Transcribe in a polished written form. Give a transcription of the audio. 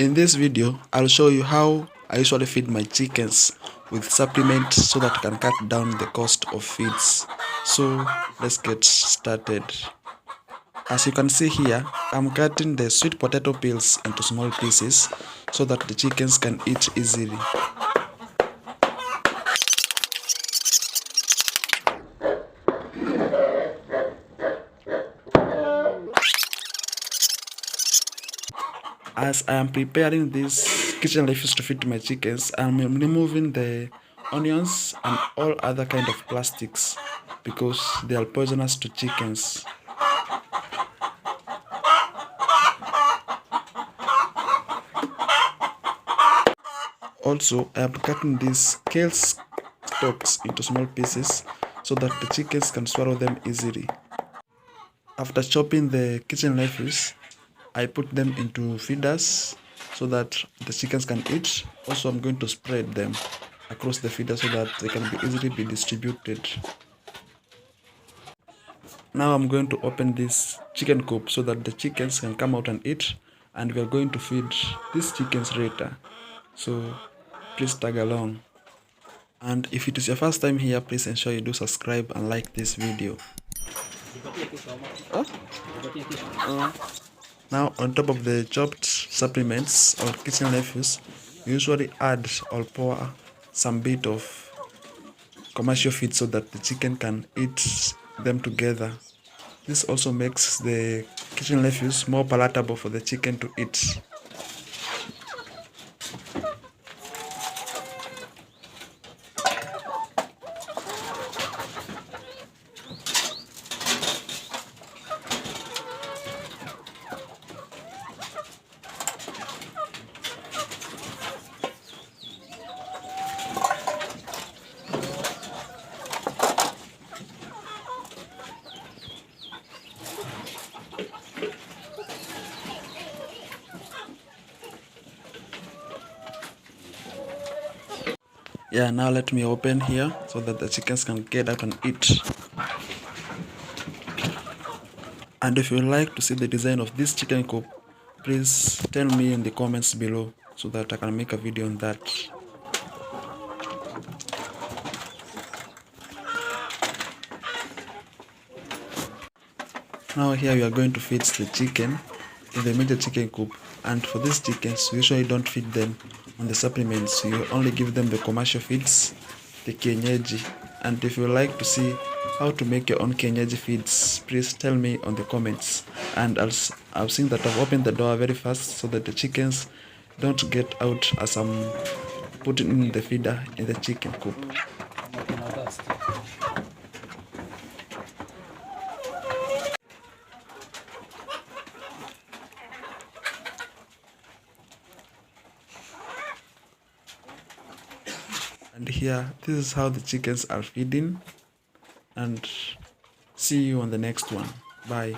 In this video, I'll show you how I usually feed my chickens with supplements so that I can cut down the cost of feeds. So let's get started. As you can see here, I'm cutting the sweet potato peels into small pieces so that the chickens can eat easily. As I am preparing this kitchen leaves to feed to my chickens, I'm removing the onions and all other kind of plastics because they are poisonous to chickens. Also, I am cutting these kale stalks into small pieces so that the chickens can swallow them easily. After chopping the kitchen leaves, I put them into feeders so that the chickens can eat. Also, I'm going to spread them across the feeder so that they can easily be distributed. Now I'm going to open this chicken coop so that the chickens can come out and eat, and we are going to feed these chickens later. So please tag along. And if it is your first time here, please ensure you do subscribe and like this video. Now on top of the chopped supplements or kitchen leaves, we usually add or pour some bit of commercial feed so that the chicken can eat them together. This also makes the kitchen leaves more palatable for the chicken to eat. Yeah, now let me open here so that the chickens can get out and eat. And if you would like to see the design of this chicken coop, please tell me in the comments below so that I can make a video on that. Now here we are going to feed the chicken in the major chicken coop, and for these chickens we usually don't feed them on the supplements. You only give them the commercial feeds, the kienyeji. And if you would like to see how to make your own kienyeji feeds, please tell me on the comments, and I've seen that I've opened the door very fast so that the chickens don't get out as I'm putting in the feeder in the chicken coop. And here, this is how the chickens are feeding, and see you on the next one. Bye.